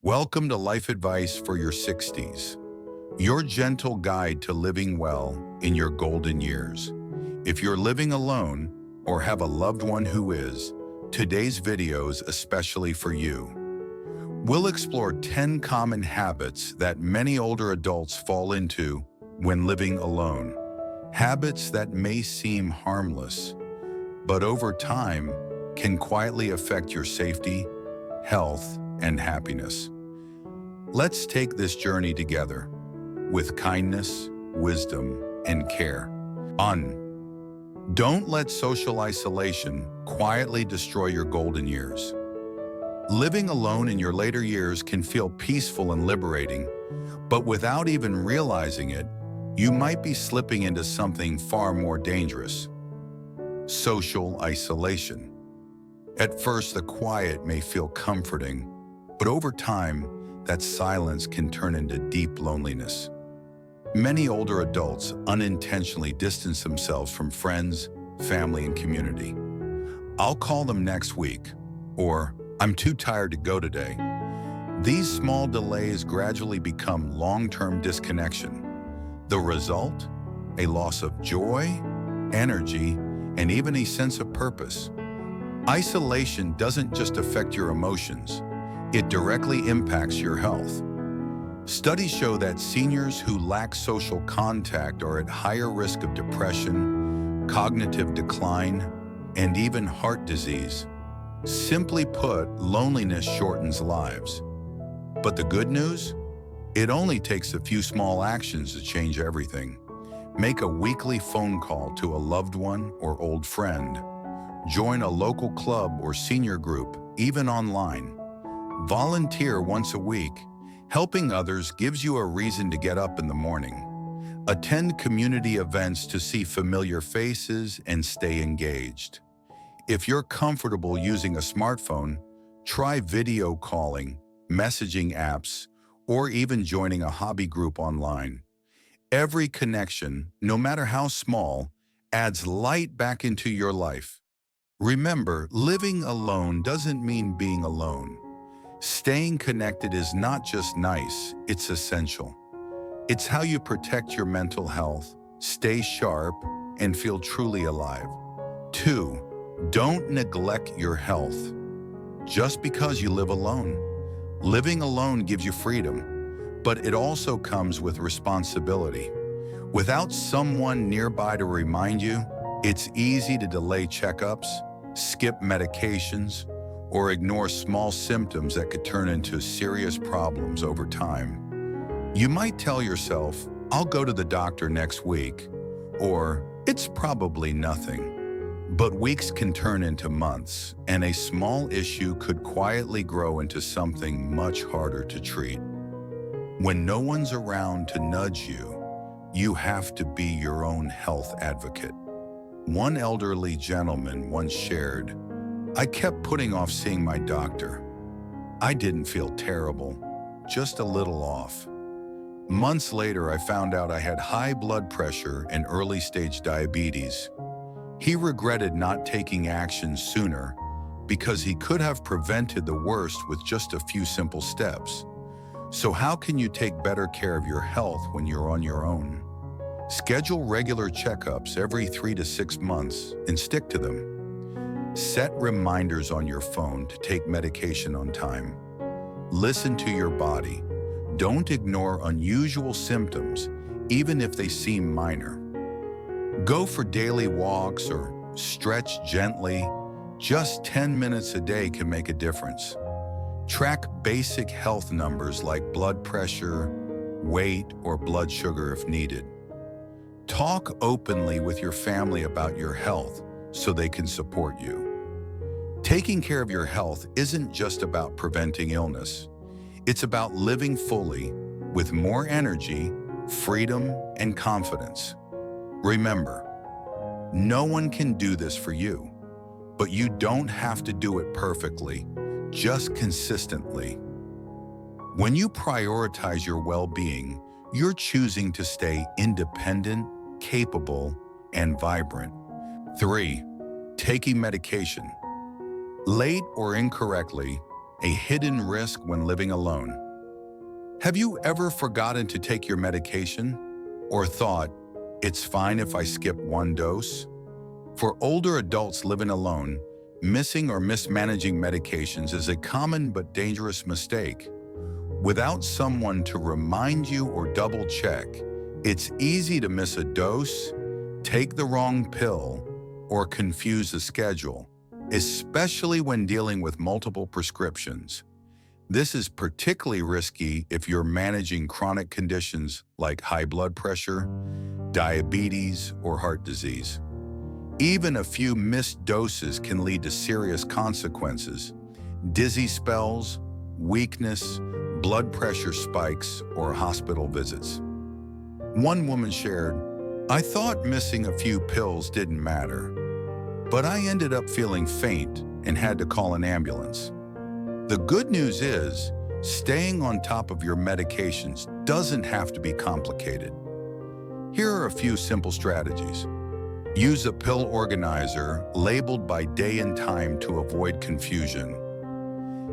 Welcome to Life Advice for Your 60s, your gentle guide to living well in your golden years. If you're living alone or have a loved one who is, today's video is especially for you. We'll explore 10 common habits that many older adults fall into when living alone. Habits that may seem harmless, but over time can quietly affect your safety, health, and happiness. Let's take this journey together with kindness, wisdom, and care. Don't let social isolation quietly destroy your golden years. Living alone in your later years can feel peaceful and liberating, but without even realizing it, you might be slipping into something far more dangerous: social isolation. At first, the quiet may feel comforting, but over time, that silence can turn into deep loneliness. Many older adults unintentionally distance themselves from friends, family, and community. "I'll call them next week," or "I'm too tired to go today." These small delays gradually become long-term disconnection. The result? A loss of joy, energy, and even a sense of purpose. Isolation doesn't just affect your emotions, it directly impacts your health. Studies show that seniors who lack social contact are at higher risk of depression, cognitive decline, and even heart disease. Simply put, loneliness shortens lives. But the good news? It only takes a few small actions to change everything. Make a weekly phone call to a loved one or old friend. Join a local club or senior group, even online. Volunteer once a week. Helping others gives you a reason to get up in the morning. Attend community events to see familiar faces and stay engaged. If you're comfortable using a smartphone, try video calling, messaging apps, or even joining a hobby group online. Every connection, no matter how small, adds light back into your life. Remember, living alone doesn't mean being alone. Staying connected is not just nice, it's essential. It's how you protect your mental health, stay sharp, and feel truly alive. 2. Don't neglect your health. Just because you live alone. Living alone gives you freedom, but it also comes with responsibility. Without someone nearby to remind you, it's easy to delay checkups, skip medications, or ignore small symptoms that could turn into serious problems over time. You might tell yourself, "I'll go to the doctor next week," or "It's probably nothing." But weeks can turn into months, and a small issue could quietly grow into something much harder to treat. When no one's around to nudge you, you have to be your own health advocate. One elderly gentleman once shared, "I kept putting off seeing my doctor. I didn't feel terrible, just a little off. Months later, I found out I had high blood pressure and early-stage diabetes." He regretted not taking action sooner because he could have prevented the worst with just a few simple steps. So how can you take better care of your health when you're on your own? Schedule regular checkups every 3 to 6 months and stick to them. Set reminders on your phone to take medication on time. Listen to your body. Don't ignore unusual symptoms, even if they seem minor. Go for daily walks or stretch gently. Just 10 minutes a day can make a difference. Track basic health numbers like blood pressure, weight, or blood sugar if needed. Talk openly with your family about your health so they can support you. Taking care of your health isn't just about preventing illness. It's about living fully with more energy, freedom, and confidence. Remember, no one can do this for you, but you don't have to do it perfectly, just consistently. When you prioritize your well-being, you're choosing to stay independent, capable, and vibrant. 3. Taking medication. Late or incorrectly, a hidden risk when living alone. Have you ever forgotten to take your medication or thought, it's fine if I skip one dose? For older adults living alone, missing or mismanaging medications is a common but dangerous mistake. Without someone to remind you or double-check, it's easy to miss a dose, take the wrong pill, or confuse the schedule, especially when dealing with multiple prescriptions. This is particularly risky if you're managing chronic conditions like high blood pressure, diabetes, or heart disease. Even a few missed doses can lead to serious consequences: dizzy spells, weakness, blood pressure spikes, or hospital visits. One woman shared, "I thought missing a few pills didn't matter, but I ended up feeling faint and had to call an ambulance." The good news is, staying on top of your medications doesn't have to be complicated. Here are a few simple strategies. Use a pill organizer labeled by day and time to avoid confusion.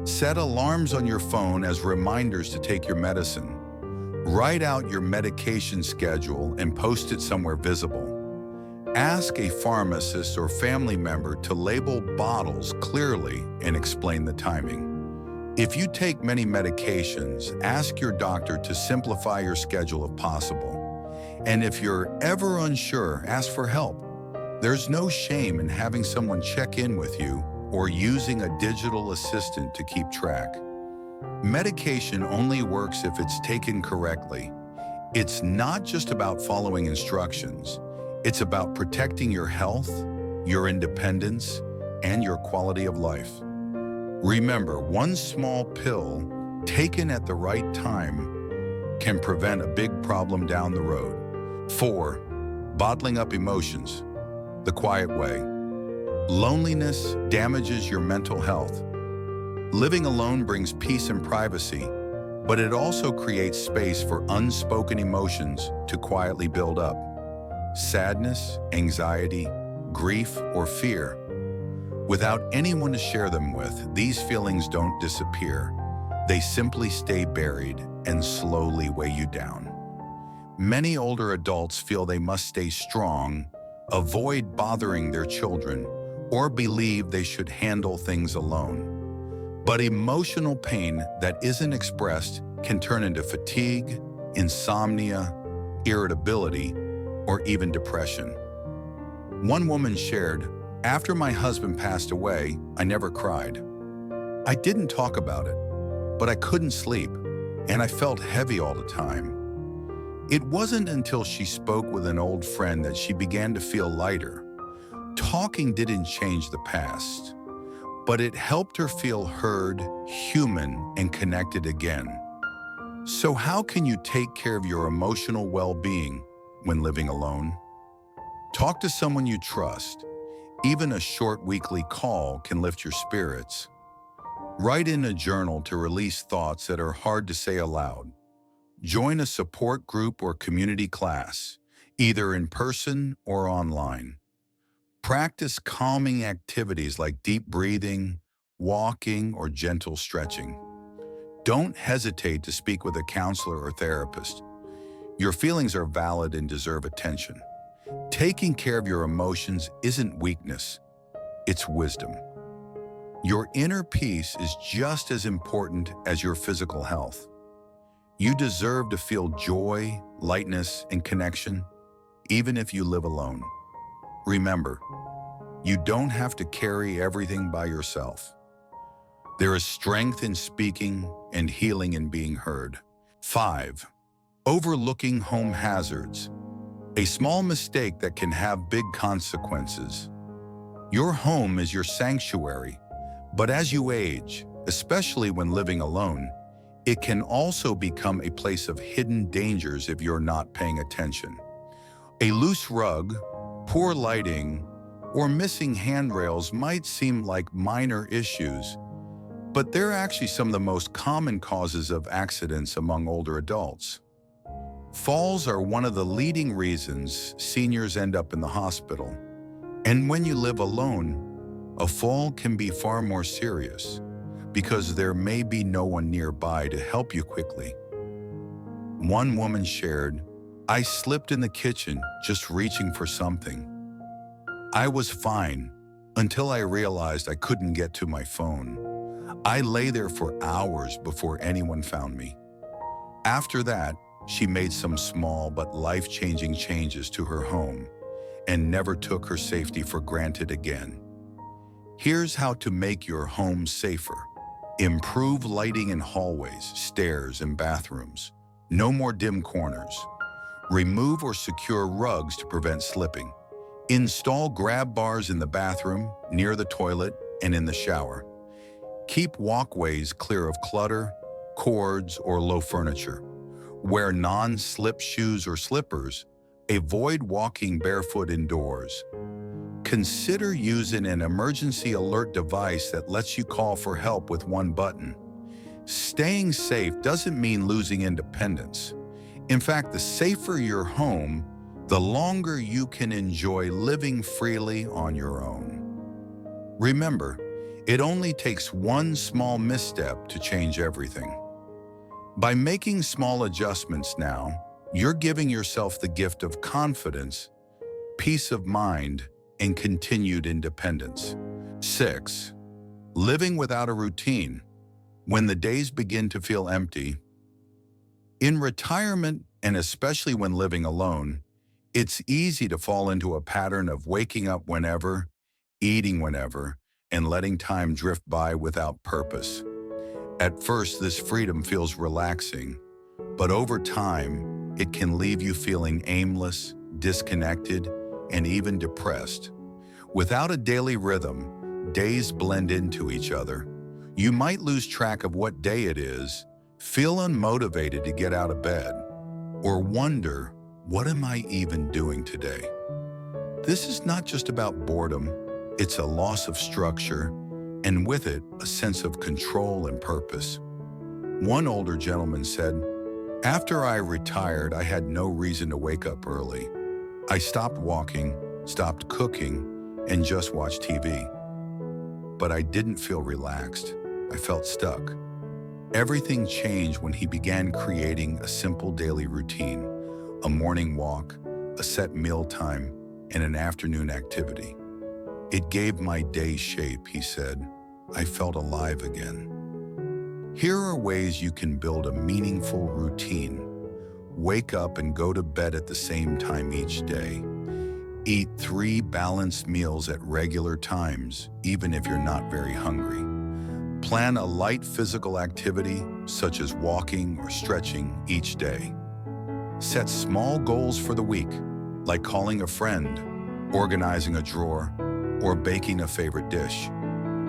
Set alarms on your phone as reminders to take your medicine. Write out your medication schedule and post it somewhere visible. Ask a pharmacist or family member to label bottles clearly and explain the timing. If you take many medications, ask your doctor to simplify your schedule if possible. And if you're ever unsure, ask for help. There's no shame in having someone check in with you or using a digital assistant to keep track. Medication only works if it's taken correctly. It's not just about following instructions. It's about protecting your health, your independence, and your quality of life. Remember, one small pill taken at the right time can prevent a big problem down the road. 4. Bottling up emotions the quiet way. Loneliness damages your mental health. Living alone brings peace and privacy, but it also creates space for unspoken emotions to quietly build up. Sadness, anxiety, grief, or fear. Without anyone to share them with, these feelings don't disappear. They simply stay buried and slowly weigh you down. Many older adults feel they must stay strong, avoid bothering their children, or believe they should handle things alone. But emotional pain that isn't expressed can turn into fatigue, insomnia, irritability, or even depression. One woman shared, "After my husband passed away, I never cried. I didn't talk about it, but I couldn't sleep, and I felt heavy all the time. It wasn't until she spoke with an old friend that she began to feel lighter. Talking didn't change the past, but it helped her feel heard, human, and connected again." So how can you take care of your emotional well-being when living alone? Talk to someone you trust. Even a short weekly call can lift your spirits. Write in a journal to release thoughts that are hard to say aloud. Join a support group or community class, either in person or online. Practice calming activities like deep breathing, walking, or gentle stretching. Don't hesitate to speak with a counselor or therapist. Your feelings are valid and deserve attention. Taking care of your emotions isn't weakness, it's wisdom. Your inner peace is just as important as your physical health. You deserve to feel joy, lightness, and connection, even if you live alone. Remember, you don't have to carry everything by yourself. There is strength in speaking and healing in being heard. 5. Overlooking home hazards. A small mistake that can have big consequences. Your home is your sanctuary, but as you age, especially when living alone, it can also become a place of hidden dangers if you're not paying attention. A loose rug, poor lighting, or missing handrails might seem like minor issues, but they're actually some of the most common causes of accidents among older adults. Falls are one of the leading reasons seniors end up in the hospital. And when you live alone, a fall can be far more serious. because there may be no one nearby to help you quickly. One woman shared, "I slipped in the kitchen just reaching for something. I was fine until I realized I couldn't get to my phone. I lay there for hours before anyone found me." After that, she made some small but life-changing changes to her home and never took her safety for granted again. Here's how to make your home safer. Improve lighting in hallways, stairs, and bathrooms. No more dim corners. Remove or secure rugs to prevent slipping. Install grab bars in the bathroom, near the toilet, and in the shower. Keep walkways clear of clutter, cords, or low furniture. Wear non-slip shoes or slippers. Avoid walking barefoot indoors. Consider using an emergency alert device that lets you call for help with one button. Staying safe doesn't mean losing independence. In fact, the safer your home, the longer you can enjoy living freely on your own. Remember, it only takes one small misstep to change everything. By making small adjustments now, you're giving yourself the gift of confidence, peace of mind, and continued independence. 6. Living without a routine. When the days begin to feel empty. In retirement, and especially when living alone, it's easy to fall into a pattern of waking up whenever, eating whenever, and letting time drift by without purpose. At first, this freedom feels relaxing, but over time, it can leave you feeling aimless, disconnected, and even depressed. Without a daily rhythm, days blend into each other. You might lose track of what day it is, feel unmotivated to get out of bed, or wonder, what am I even doing today? This is not just about boredom, it's a loss of structure, and with it, a sense of control and purpose. One older gentleman said, "After I retired, I had no reason to wake up early. I stopped walking, stopped cooking, and just watched TV. But I didn't feel relaxed. I felt stuck." Everything changed when he began creating a simple daily routine, a morning walk, a set meal time, and an afternoon activity. "It gave my day shape," he said. "I felt alive again." Here are ways you can build a meaningful routine. Wake up and go to bed at the same time each day. Eat 3 balanced meals at regular times, even if you're not very hungry. Plan a light physical activity, such as walking or stretching, each day. Set small goals for the week, like calling a friend, organizing a drawer, or baking a favorite dish.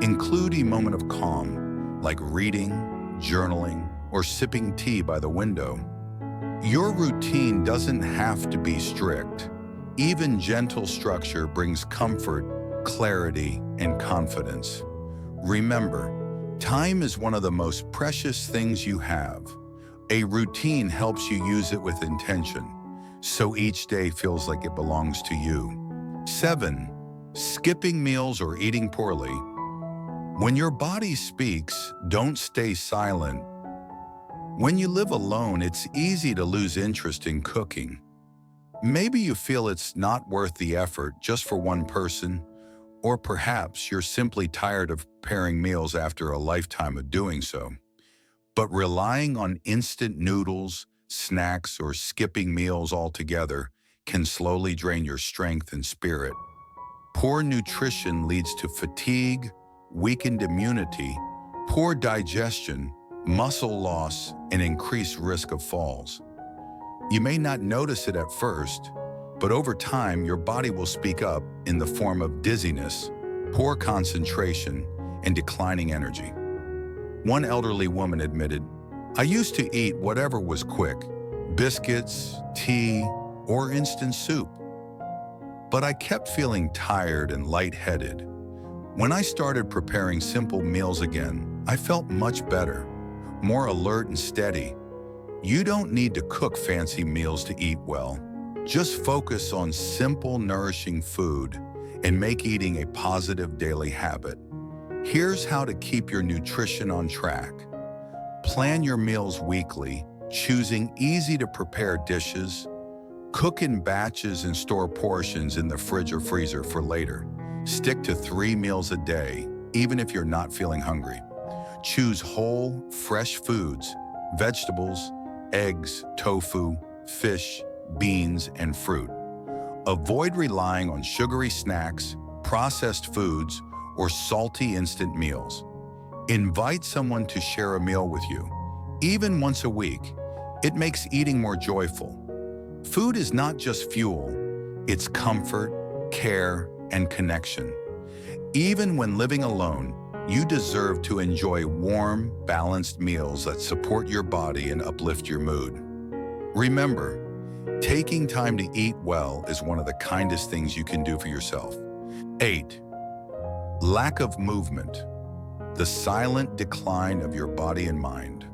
Include a moment of calm, like reading, journaling, or sipping tea by the window. Your routine doesn't have to be strict. Even gentle structure brings comfort, clarity, and confidence. Remember, time is one of the most precious things you have. A routine helps you use it with intention, so each day feels like it belongs to you. 7. Skipping meals or eating poorly. When your body speaks, don't stay silent. When you live alone, it's easy to lose interest in cooking. Maybe you feel it's not worth the effort just for one person, or perhaps you're simply tired of preparing meals after a lifetime of doing so. But relying on instant noodles, snacks, or skipping meals altogether can slowly drain your strength and spirit. Poor nutrition leads to fatigue, weakened immunity, poor digestion, muscle loss, and increased risk of falls. You may not notice it at first, but over time your body will speak up in the form of dizziness, poor concentration, and declining energy. One elderly woman admitted, "I used to eat whatever was quick, biscuits, tea, or instant soup. But I kept feeling tired and lightheaded. When I started preparing simple meals again, I felt much better, more alert and steady." You don't need to cook fancy meals to eat well. Just focus on simple, nourishing food and make eating a positive daily habit. Here's how to keep your nutrition on track. Plan your meals weekly, choosing easy-to-prepare dishes. Cook in batches and store portions in the fridge or freezer for later. Stick to 3 meals a day, even if you're not feeling hungry. Choose whole, fresh foods, vegetables, eggs, tofu, fish, beans, and fruit. Avoid relying on sugary snacks, processed foods, or salty instant meals. Invite someone to share a meal with you, even once a week. It makes eating more joyful. Food is not just fuel, it's comfort, care, and connection. Even when living alone, you deserve to enjoy warm, balanced meals that support your body and uplift your mood. Remember, taking time to eat well is one of the kindest things you can do for yourself. 8. Lack of movement. The silent decline of your body and mind.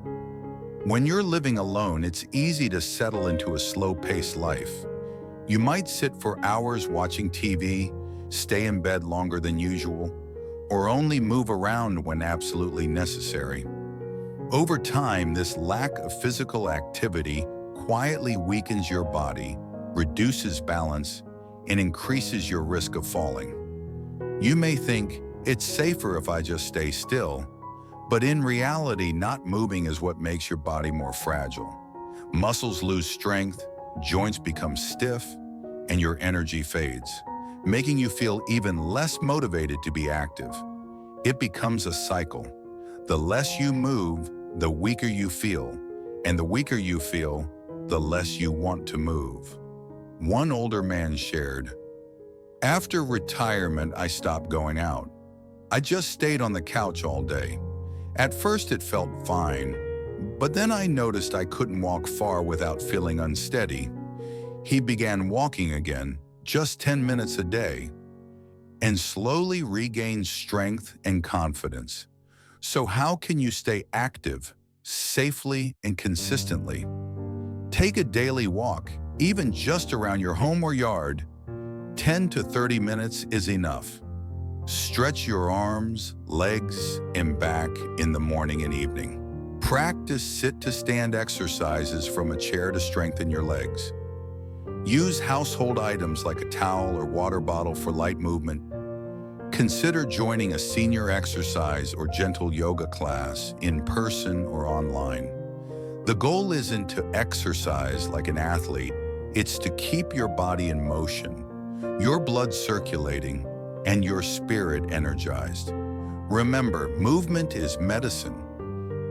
When you're living alone, it's easy to settle into a slow-paced life. You might sit for hours watching TV, stay in bed longer than usual, or only move around when absolutely necessary. Over time, this lack of physical activity quietly weakens your body, reduces balance, and increases your risk of falling. You may think, it's safer if I just stay still, but in reality, not moving is what makes your body more fragile. Muscles lose strength, joints become stiff, and your energy fades, making you feel even less motivated to be active. It becomes a cycle. The less you move, the weaker you feel, and the weaker you feel, the less you want to move. One older man shared, "After retirement, I stopped going out. I just stayed on the couch all day. At first it felt fine, but then I noticed I couldn't walk far without feeling unsteady." He began walking again, just 10 minutes a day, and slowly regained strength and confidence. So how can you stay active, safely and consistently? Take a daily walk, even just around your home or yard. 10 to 30 minutes is enough. Stretch your arms, legs, and back in the morning and evening. Practice sit-to-stand exercises from a chair to strengthen your legs. Use household items like a towel or water bottle for light movement. Consider joining a senior exercise or gentle yoga class in person or online. The goal isn't to exercise like an athlete, it's to keep your body in motion, your blood circulating, and your spirit energized. Remember, movement is medicine.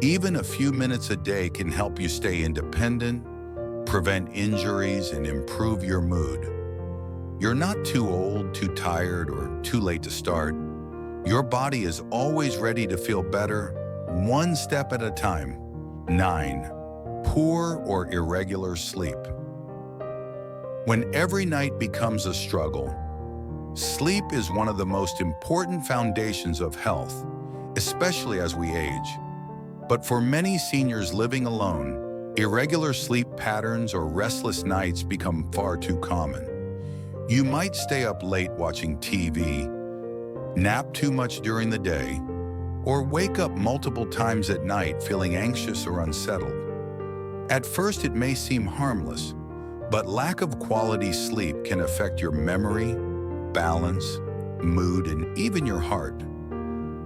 Even a few minutes a day can help you stay independent, prevent injuries, and improve your mood. You're not too old, too tired, or too late to start. Your body is always ready to feel better, one step at a time. 9. Poor or irregular sleep. When every night becomes a struggle, sleep is one of the most important foundations of health, especially as we age. But for many seniors living alone, irregular sleep patterns or restless nights become far too common. You might stay up late watching TV, nap too much during the day, or wake up multiple times at night feeling anxious or unsettled. At first, it may seem harmless, but lack of quality sleep can affect your memory, balance, mood, and even your heart.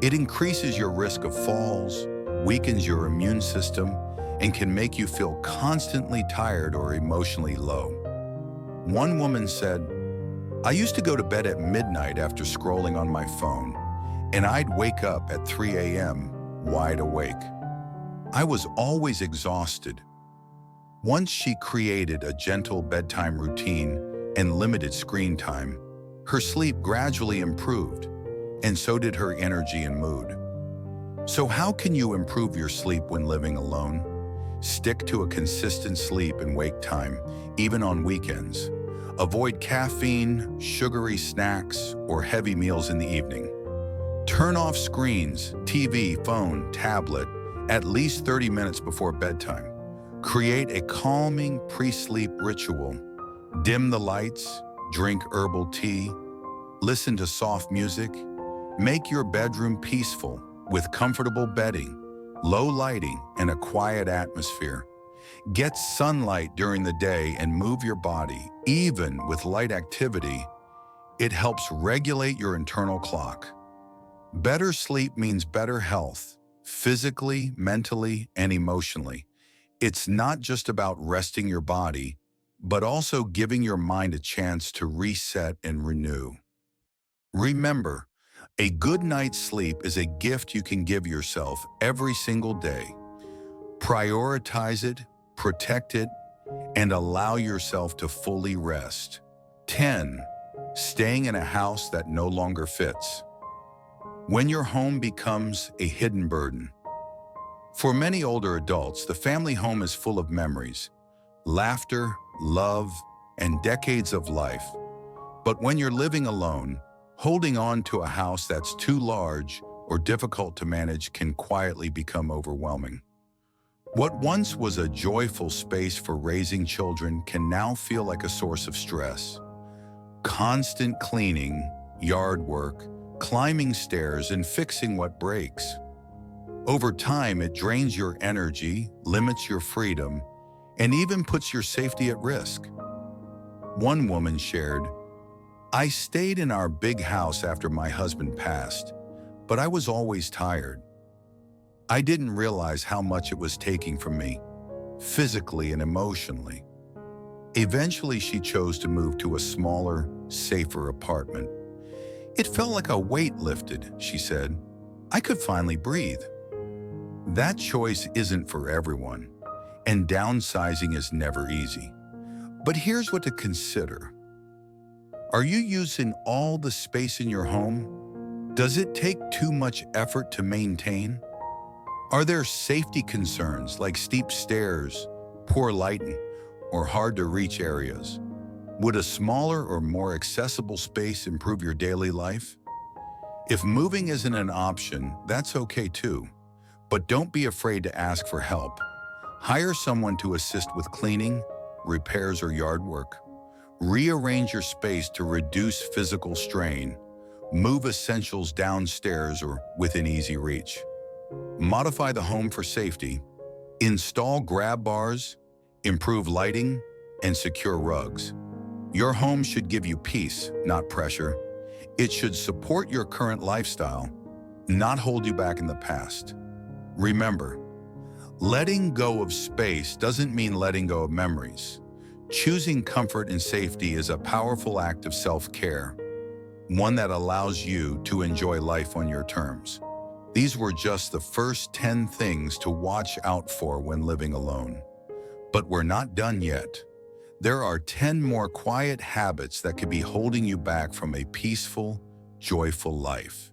It increases your risk of falls, weakens your immune system, and can make you feel constantly tired or emotionally low. One woman said, "I used to go to bed at midnight after scrolling on my phone, and I'd wake up at 3 a.m. wide awake. I was always exhausted." Once she created a gentle bedtime routine and limited screen time, her sleep gradually improved, and so did her energy and mood. So how can you improve your sleep when living alone? Stick to a consistent sleep and wake time, even on weekends. Avoid caffeine, sugary snacks, or heavy meals in the evening. Turn off screens, TV, phone, tablet, at least 30 minutes before bedtime. Create a calming pre-sleep ritual. Dim the lights, drink herbal tea, listen to soft music. Make your bedroom peaceful with comfortable bedding, low lighting, and a quiet atmosphere. Get sunlight during the day and move your body. Even with light activity, it helps regulate your internal clock. Better sleep means better health, physically, mentally, and emotionally. It's not just about resting your body, but also giving your mind a chance to reset and renew. Remember, a good night's sleep is a gift you can give yourself every single day. Prioritize it, protect it, and allow yourself to fully rest. 10. Staying in a house that no longer fits. When your home becomes a hidden burden. For many older adults, the family home is full of memories, laughter, love, and decades of life. But when you're living alone, holding on to a house that's too large or difficult to manage can quietly become overwhelming. What once was a joyful space for raising children can now feel like a source of stress. Constant cleaning, yard work, climbing stairs, and fixing what breaks. Over time, it drains your energy, limits your freedom, and even puts your safety at risk. One woman shared, "I stayed in our big house after my husband passed, but I was always tired. I didn't realize how much it was taking from me, physically and emotionally." Eventually, she chose to move to a smaller, safer apartment. "It felt like a weight lifted," she said. "I could finally breathe." That choice isn't for everyone, and downsizing is never easy. But here's what to consider. Are you using all the space in your home? Does it take too much effort to maintain? Are there safety concerns like steep stairs, poor lighting, or hard-to-reach areas? Would a smaller or more accessible space improve your daily life? If moving isn't an option, that's okay too. But don't be afraid to ask for help. Hire someone to assist with cleaning, repairs, or yard work. Rearrange your space to reduce physical strain. Move essentials downstairs or within easy reach. Modify the home for safety. Install grab bars, improve lighting, and secure rugs. Your home should give you peace, not pressure. It should support your current lifestyle, not hold you back in the past. Remember, letting go of space doesn't mean letting go of memories. Choosing comfort and safety is a powerful act of self-care, one that allows you to enjoy life on your terms. These were just the first 10 things to watch out for when living alone. But we're not done yet. There are 10 more quiet habits that could be holding you back from a peaceful, joyful life.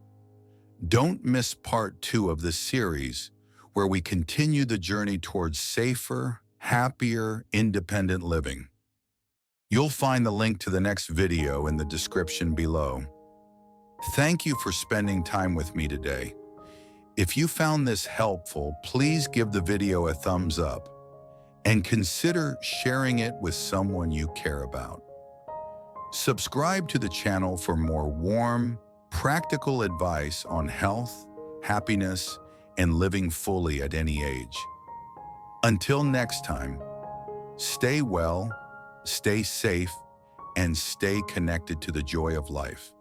Don't miss part 2 of this series, where we continue the journey towards safer, happier, independent living. You'll find the link to the next video in the description below. Thank you for spending time with me today. If you found this helpful, please give the video a thumbs up and consider sharing it with someone you care about. Subscribe to the channel for more warm, practical advice on health, happiness, and living fully at any age. Until next time, stay well, stay safe, and stay connected to the joy of life.